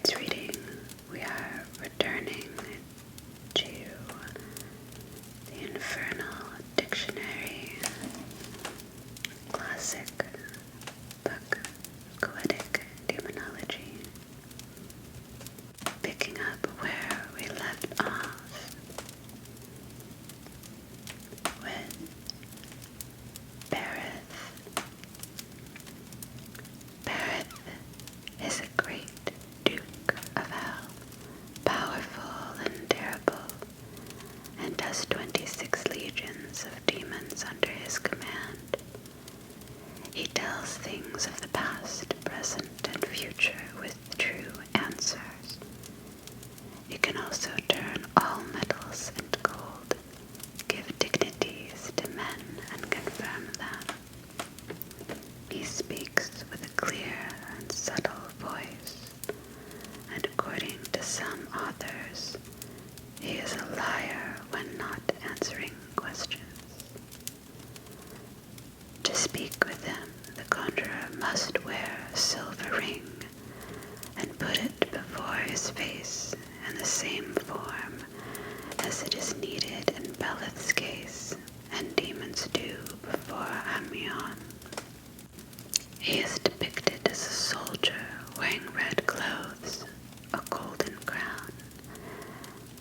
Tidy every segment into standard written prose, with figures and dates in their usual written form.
tonight's reading, we are returning to the Infernal Dictionary, classic book, poetic demonology, picking up where we left off with Berith. Berith is a great Duke of Hell, powerful and terrible, and has 26 legions of demons under his command. He tells things of the past, present, and future with true answers. He can also turn all metals into gold, give dignities to men, and confirm them. He speaks with a clear and subtle voice, and according to some authors, he is a liar when not answering questions. To speak with him, the conjurer must wear a silver ring and put it before his face in the same form as it is needed in Belith's case and demons do before Amion. He is depicted as a soldier wearing red clothes, a golden crown,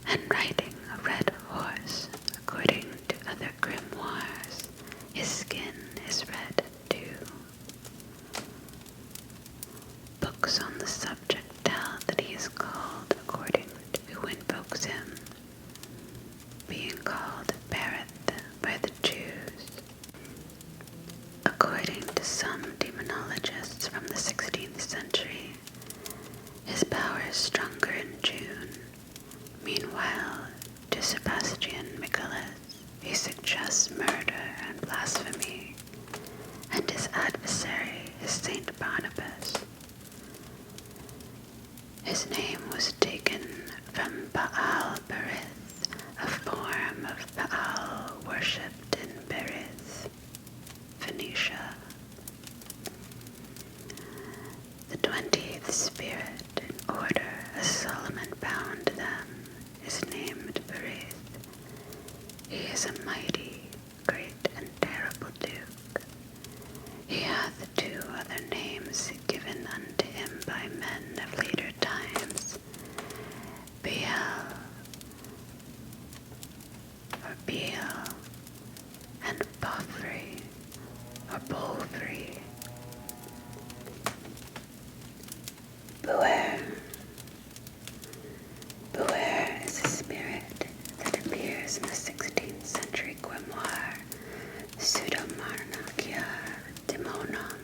and riding a red horse. According to other grimoires, his skin is red too. Books on the subject tell that he is called according to who invokes him, being called Berith by the Jews. According to some demonologists from the 16th century, his power is stronger in June. Meanwhile, to Sebastian Michaelis, he suggests murder and blasphemy, and his adversary is Saint Barnabas. His name was taken from Baal Berith, a form of Baal worshipped in Berith, Phoenicia. The 20th spirit in order as Solomon bound them is named Berith. He is a mighty, great, and terrible duke. He hath 2 other names given unto him by men of later times, Baal, or Baal, and Bofri, or Bolfri. Beware. Beware is a spirit that appears in the 16th century grimoire Pseudomonarchia Demonology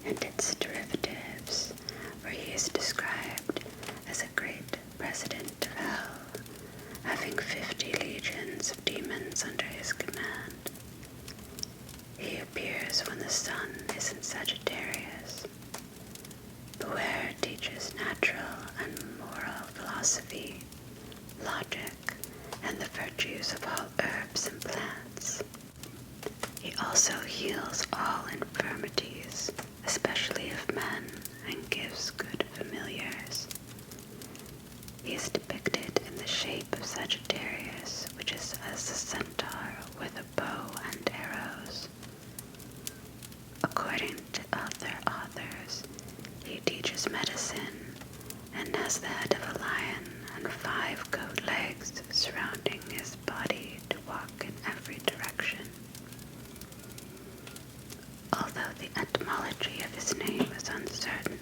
and its derivatives, where he is described as a great president of hell, having 50 legions of demons under his command. He appears when the sun is in Sagittarius. Beware teaches natural and moral philosophy, logic, and the virtues of all herbs and plants. He also heals all infirmities, especially of men, and gives good familiars. He is depicted in the shape of Sagittarius, which is as a centaur with a bow and arrows. According to other authors, he teaches medicine and has the head of a lion and 5 goat legs surrounding his body to walk in every direction. Although the etymology of his name is uncertain,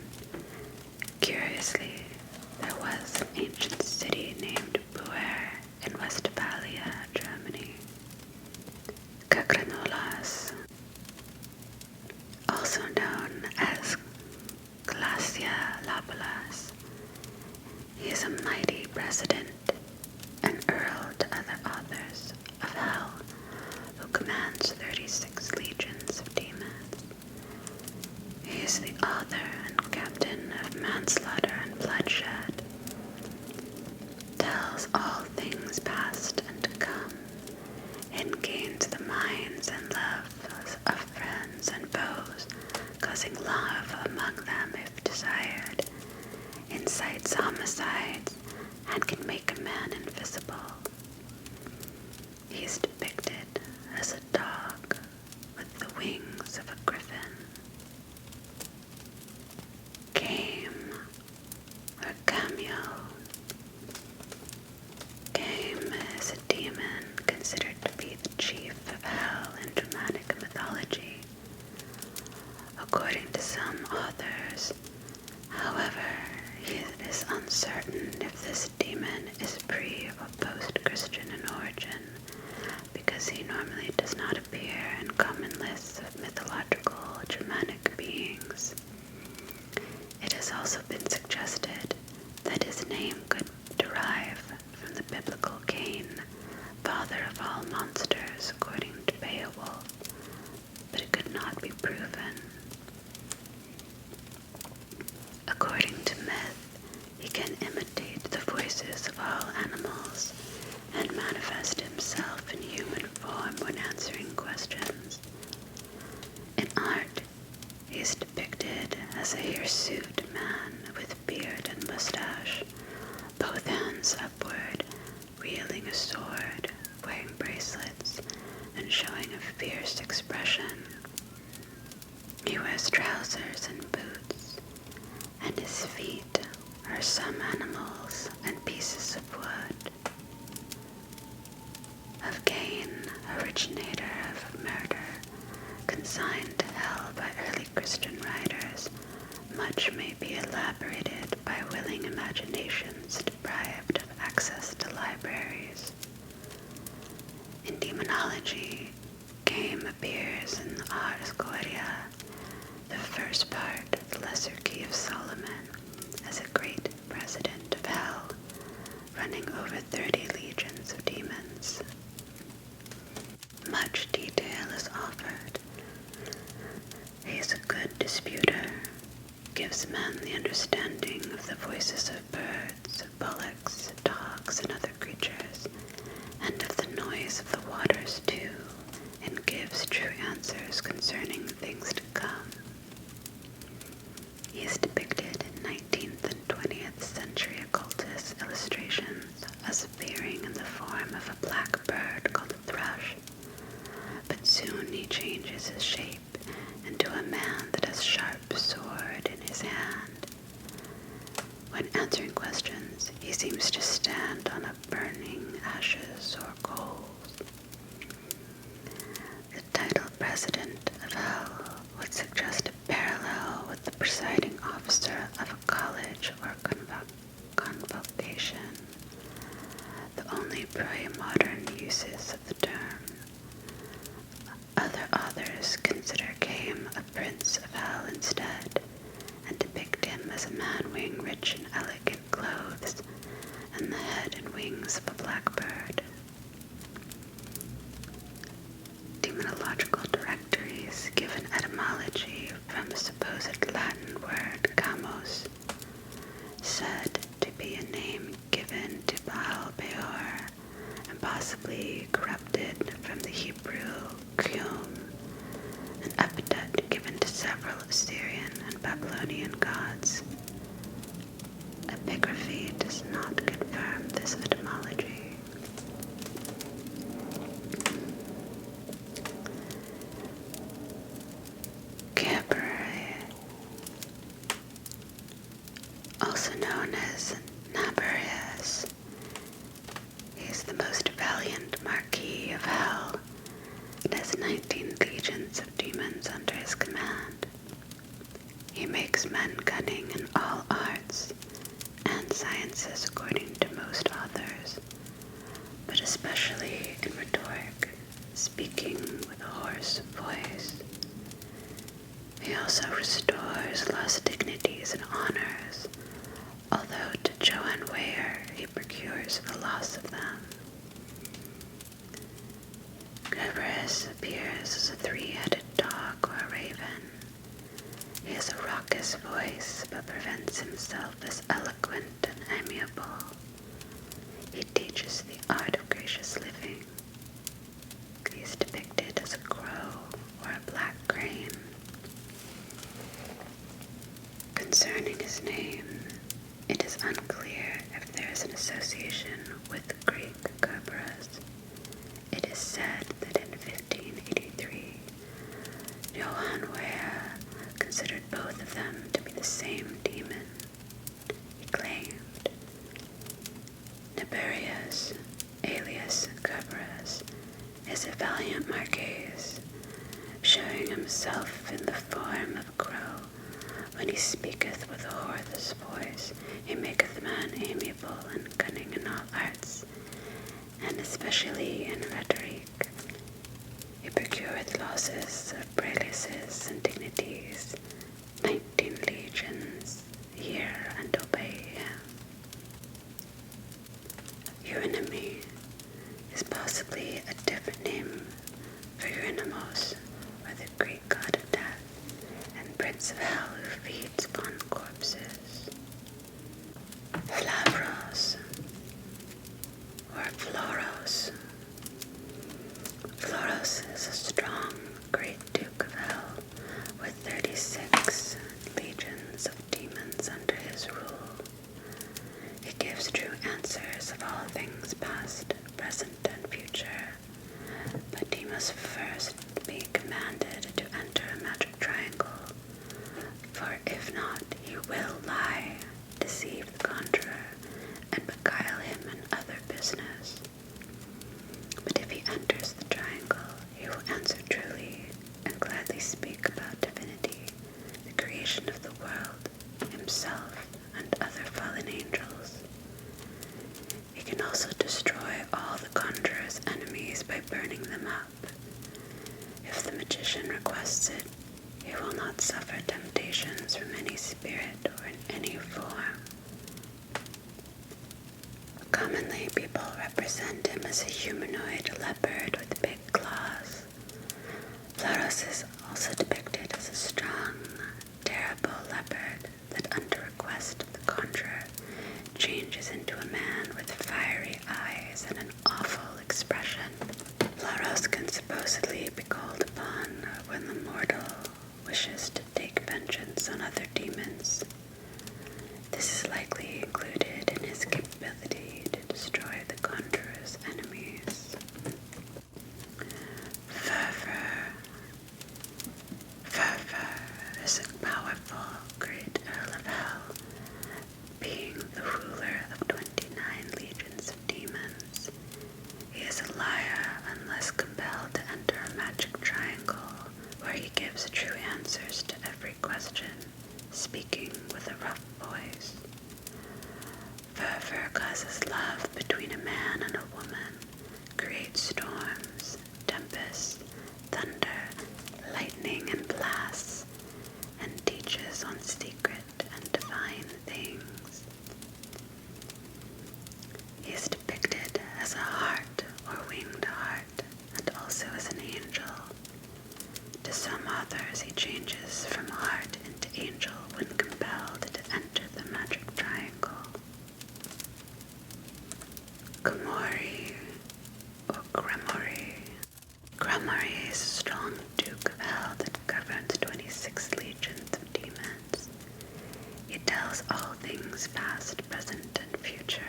curiously, there was an ancient city named Buer in Westphalia, Germany. Crackling, also known as Glacia Labalas. He is a mighty president, an earl to other authors of hell, who commands 36 legions of demons. He is the author and captain of manslaughter and bloodshed, tells all things past and to come, and gains the minds and loves of friends and foes, causing love among them if desired, in incites homicides, and can make a man invisible. He is depicted as a dog with the wings of a griffin. Game or cameo. Game is a demon considered to be the chief of hell in Germanic mythology. According to some authors, however, it is uncertain if this demon is pre- or post-Christian in origin, because he normally does not appear in common lists of mythological Germanic beings. It has also been suggested that his name could derive from the biblical Cain, father of all monsters, according to Beowulf, but it could not be proven. According to myth, he can imitate the voices of all animals and manifest himself in human form when answering questions. In art, he is depicted as a hirsute man with beard and mustache, both hands upward, wielding a sword, wearing bracelets, and showing a fierce expression. He wears trousers and boots, and his feet are some animals and pieces of wood. Of Cain, originator of murder, consigned to hell by early Christian writers, much may be elaborated by willing imaginations deprived of access to libraries. In Demonology, Cain appears in the Ars Goetia, the first part of the Lesser Key of Solomon, as a great president of hell, running over 30 legions of demons. Much detail is offered. He is a good disputer, gives men the understanding of the voices of birds, bullocks, dogs, and other creatures, and of the noise of the waters too, and gives true answers concerning things to come. He is depicted in 19th and 20th century occultist illustrations as appearing in the form of a black bird called a thrush, but soon he changes his shape into a man that has a sharp sword in his hand. When answering questions, he seems to stand on a burning ashes or coals. The title President of Hell would suggest a parallel with the presiding officer of a college or convocation, the only pre-modern uses of the term. Other authors consider Cain a prince of hell instead, and depict him as a man wearing rich and elegant clothes, and the head and wings of a blackbird. Demonological directories give an etymology from a supposed Latin word "camos," said to be a name given to Baal Peor, and possibly corrupted from the Hebrew Qum, an epithet given to several Assyrian and Babylonian gods. Epigraphy does not confirm this etymology. Gabriel, also known as Naberius, he is the most valiant Marquis of Hell and has 19 legions of demons under his command. He makes men cunning in all arts and sciences according to most authors, but especially in rhetoric, speaking with a hoarse voice. He also restores lost dignities and honors, although to Joanne Weyer he procures the loss of them. Gabrius appears as a three-headed dog or a raven. He has a raucous voice, but presents himself as eloquent and amiable. He teaches the art of gracious living. He is depicted as a crow or a black crane. Concerning his name, It is unclear if there is an association with the Greek Kerberos. It is said that in 1583, Johann Weyer considered both of them to be the same demon. He claimed, Niberius, alias Kerberos, is a valiant marquess, showing himself in the form of a crow. When he speaketh with a hoarse voice, he maketh man amiable and cunning in all arts, and especially in rhetoric. He procureth losses of prelaces and dignities, 19 legions hear and obey him. Eurynomy is possibly a different name for Eurynamos, or the Greek god of death, and prince of hell who feeds upon corpses. Flavros, or Floros. Floros is a strong, great duke of hell, with 36 legions of demons under his rule. He gives true answers of all things past, present, and future, but he must first be commanded to enter a magic triangle, for if not, he will lie, deceive the conjurer, and beguile him in other business. But if he enters the triangle, he will answer truly, and gladly speak about divinity, the creation of the world, himself, and other fallen angels. He can also destroy all the conjurer's enemies by burning them up. If the magician requests it, he will not suffer temptations from any spirit or in any form. Commonly, people represent him as a humanoid leopard with big claws. Flaros is also depicted as a strong, terrible leopard that, under request of the conjurer, changes into a man with fiery eyes and an awful expression. Flaros can supposedly be called upon when the mortal wishes to take vengeance on other demons. This is likely included in his capability to destroy the conjurer's enemies. Fervor is a powerful great earl of hell, being the ruler of 29 legions of demons. He is a liar unless compelled to enter a magic triangle, where he gives true answers to every question, speaking with a rough voice. Fervor causes love between a man and a woman, creates storms, tempests, thunder, lightning, and blasts, and teaches on secret and divine things. He is depicted as a hart or winged hart, and also as an angel. To some authors, he changes from hart into angel when compelled to enter the magic triangle. Grimoire, or Grimoire. Grimoire is a strong duke of hell that governs 26 legions of demons. He tells all things past, present, and future,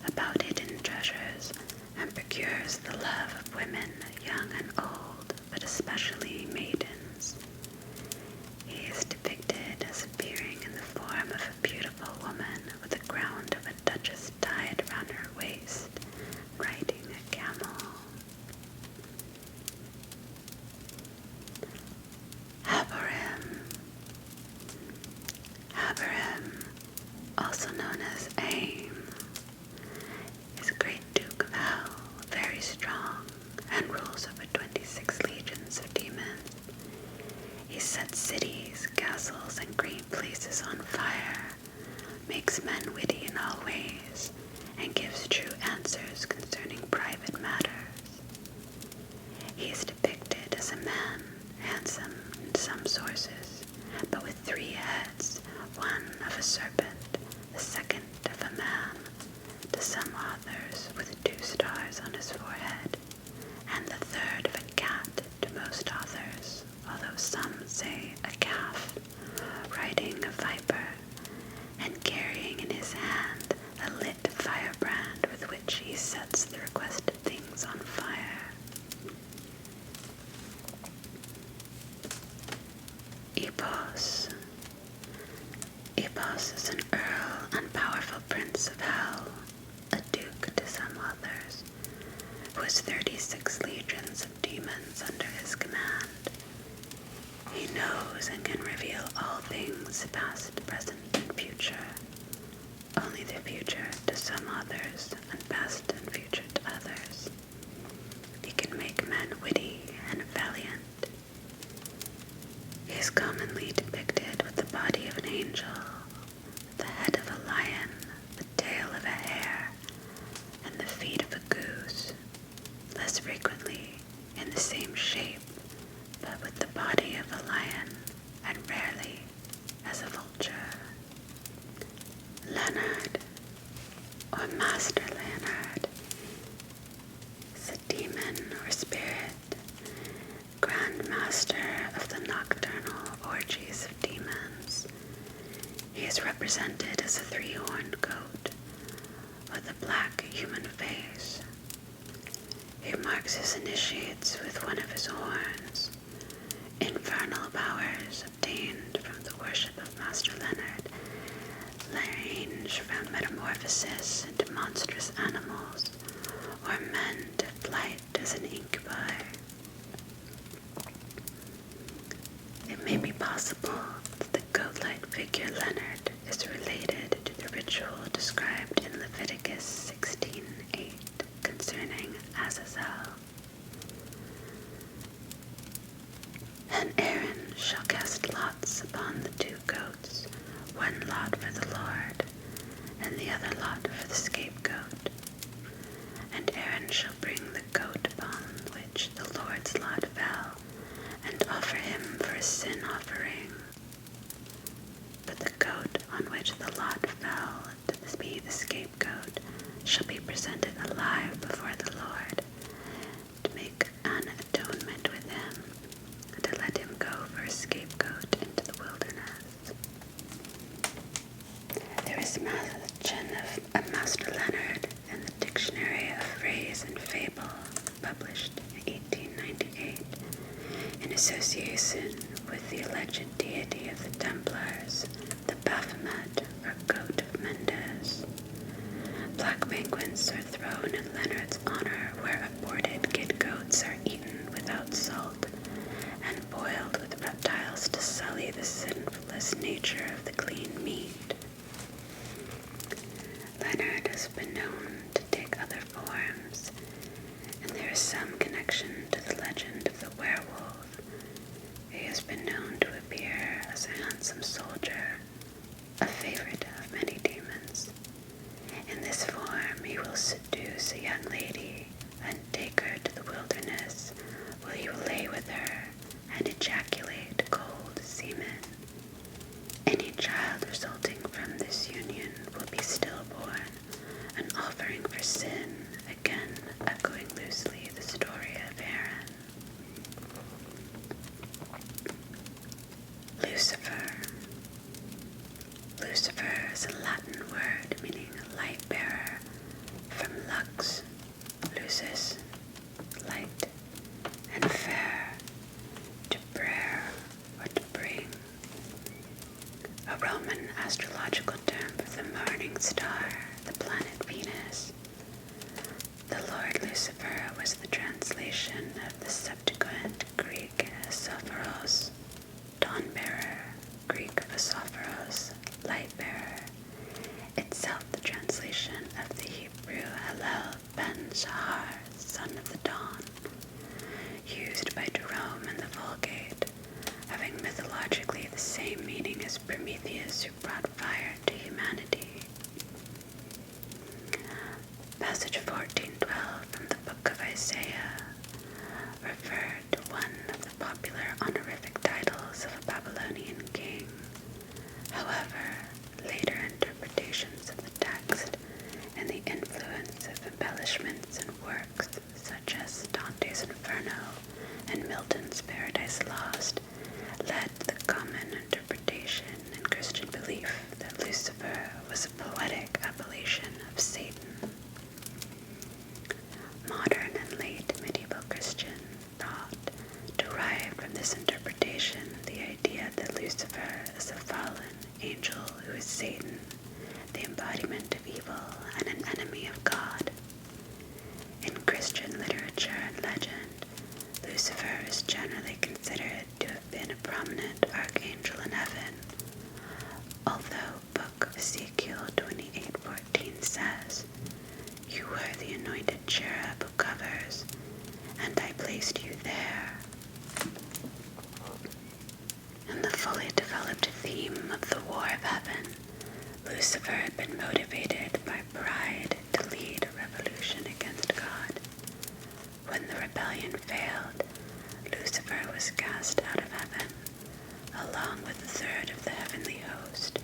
about hidden treasures, and procures the love of women, young and old, but especially maidens. He is depicted as appearing in the form of a beautiful woman with the crown of a duchess tied around her waist, riding a camel. Habarim, also known as Aim, is a great duke of hell, very strong, and rules over 26 legions of demons. He sets cities, castles, and great places on fire, makes men witty in all ways, and gives true answers concerning private matters. He is depicted as a man, handsome in some sources, but with 3 heads, one of a serpent, the second of a man, to some authors with 2 stars on his forehead, and the third of a cat to most authors, although some say a calf, riding a viper, and carrying in his hand a lit firebrand with which he sets the requested things on fire. Epos. Epos is an earl and powerful prince of hell, a duke to some authors, who has 36 legions of demons under his command. He knows and can reveal all things, past, present, and future. Only the future to some authors, and past and future to others. He can make men witty and valiant. He is commonly depicted with the body of an angel, the head of a lion, the tail of a hare, and the feet of a goose, less frequently in the same shape, but with the body of a lion, and rarely as a vulture. Leonard, or Master Leonard, is a demon or spirit, Grand Master of the nocturnal orgies of demons. He is represented as a 3-horned goat with a black human face. He marks his initiates with one of his horns. Infernal powers obtained from the worship of Master Leonard range from metamorphosis into monstrous animals, or men to flight as an incubi. It may be possible that the goat-like figure Leonard is related to the ritual described in Leviticus 16:8 concerning Azazel. And Aaron shall cast lots upon the 2 goats, one lot for the Lord, and the other lot for the scapegoat. And Aaron shall bring the goat upon which the Lord's lot fell, and offer him for a sin offering. But the goat on which the lot fell to be the scapegoat shall be presented alive before the Lord, to make an atonement with him, and to let him go for a scapegoat into the wilderness. There is mention of a Master Leonard in the Dictionary of Phrase and Fable, published in 1898, in association with the alleged deity of the Templars, the Baphomet, or Goat of Mendes. Black banquets are thrown in Leonard's honor, where aborted kid goats are eaten without salt, and boiled with reptiles to sully the sinfulness nature of the clean meat. Leonard has been known to take other forms, and there is some connection to the legend of the werewolf. He has been known to appear as a handsome soldier, a favorite of many demons. In this form he will seduce a young lady and take her to the wilderness, where he will lay with her and ejaculate cold semen. Any child resulting from this union will be stillborn, an offering for sin, again echoing loosely the story of Aaron. Lucifer. Lucifer is a Latin word meaning light bearer, from lux, lucis, light, and fair, to bear or to bring. A Roman astrological term for the morning star, the planet Venus. The Lord Lucifer was the translation of the Septuagint Greek Sophoros, dawn-bearer, Greek Sophoros, light-bearer, itself the translation of the Hebrew Hallel ben Shahar, son of the dawn, used by Jerome in the Vulgate, having mythologically the same meaning as Prometheus who brought fire to humanity. Passage 14:12 from the book of Isaiah referred to one of the popular honorific titles of a Babylonian king. However, later interpretations of the text and the influence of embellishments in works such as Dante's Inferno and Milton's Paradise Lost led to the common interpretation in Christian belief that Lucifer angel who is Satan, the embodiment of evil and an enemy of God. In Christian literature and legend, Lucifer is generally considered to have been a prominent archangel in heaven, although Book of Ezekiel 28:14 says, "You were the anointed cherub who covers, and I placed you there." In the fully developed theme of the War of Heaven, Lucifer had been motivated by pride to lead a revolution against God. When the rebellion failed, Lucifer was cast out of heaven, along with a third of the heavenly host,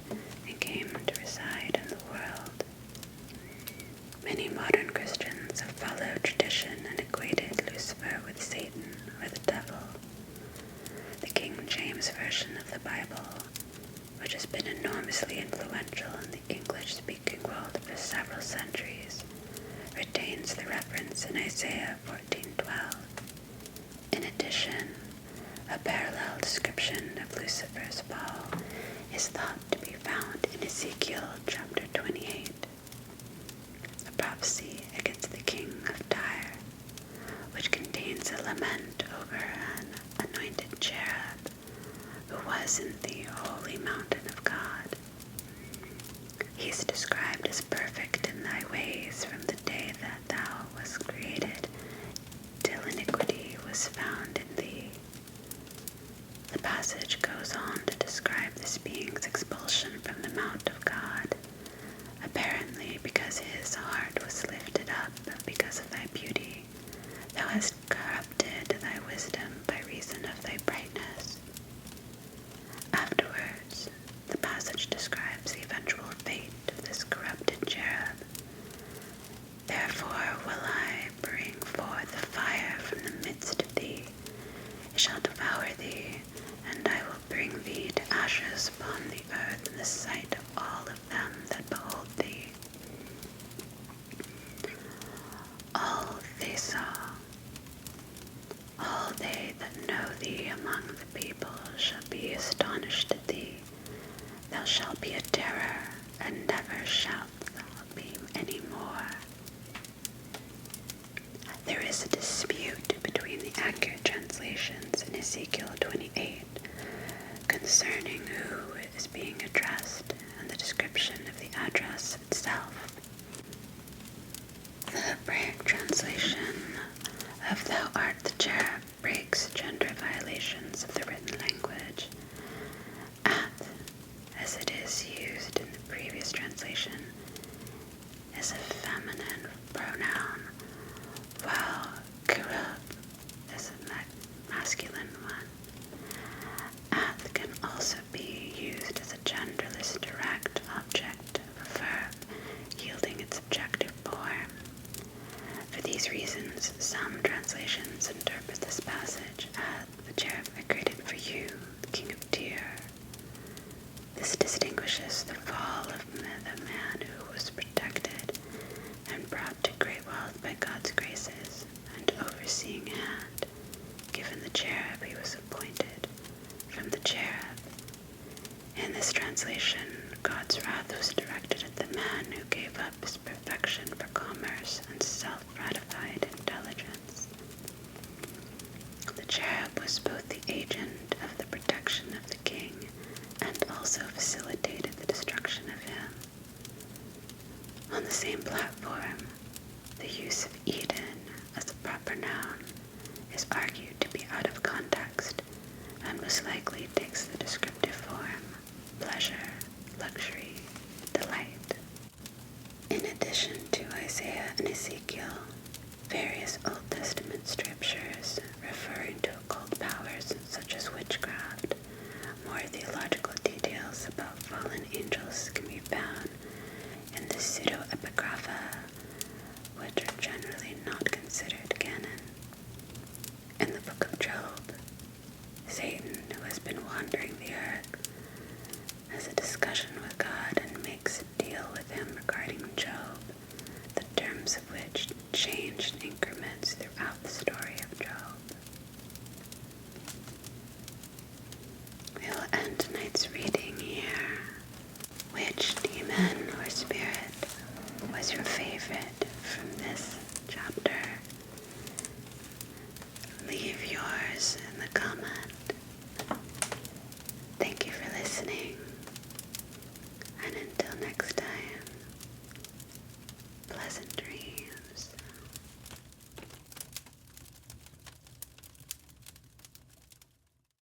and came to reside in the world. Many modern Christians have followed tradition and equated Lucifer with Satan or the devil. The King James Version of the Bible, which has been enormously influential in the English-speaking world for several centuries, retains the reference in Isaiah 14:12. In addition, a parallel description of Lucifer's fall is thought to be found in Ezekiel chapter 28, a prophecy against the king of Tyre, which contains a lament over an anointed cherub who was in the holy mountain of God. He is described as perfect in thy ways from the day that thou wast created, till iniquity was found in thee. The passage goes on to describe this being's expulsion from the mount of God, apparently because his heart was lifted up because of thy beauty. Thou hast corrupted thy wisdom by reason of thy brightness. Afterwards, the passage describes the eventual fate of this corrupted cherub. Therefore will I bring forth a fire from the midst of thee. It shall devour thee, and I will bring thee to ashes upon the earth in the sight of all of them that behold thee. All they saw, all they that know thee among the people shall be astonished at thee. Thou shalt be a terror, and never shalt thou be any more. There is a dispute between the accurate translations in Ezekiel 28 concerning who is being addressed and the description of the address itself. The Hebraic translation of "Thou art the cherub" breaks gender violations of the written language. At, as it is used in the previous translation, is a feminine pronoun, while kerub is a masculine one. At can also be used as a genderless direct object of a verb, yielding its objective form. For these reasons, some translations interpret this passage as "the cherub I created for you, the king of Tyre." This distinguishes the fall of the man who was protected and brought to great wealth by God's graces and overseeing hand, given the cherub he was appointed, from the cherub. In this translation, God's wrath was directed at the man who gave up his perfection for commerce and self-gratified intelligence. The cherub was both the agent of the protection of the king and also facilitated the destruction of him. On the same platform, the use of Eden as a proper noun is argued to be out of context and most likely takes the descriptive form pleasure, luxury, delight. In addition to Isaiah and Ezekiel, various Old Testament scriptures referring to occult powers such as witchcraft, more theological details about fallen angels can be found in the pseudo-epigrapha, which are generally not considered canon. In the book of Job, Satan, who has been wandering the earth, has a discussion with God and makes a deal with him regarding Job, the terms of which change in increments throughout the story of Job. We will end tonight's reading here which demon or spirit was your favorite from this chapter? Leave yours in the comment. Thank you for listening, and until next time, pleasant dreams.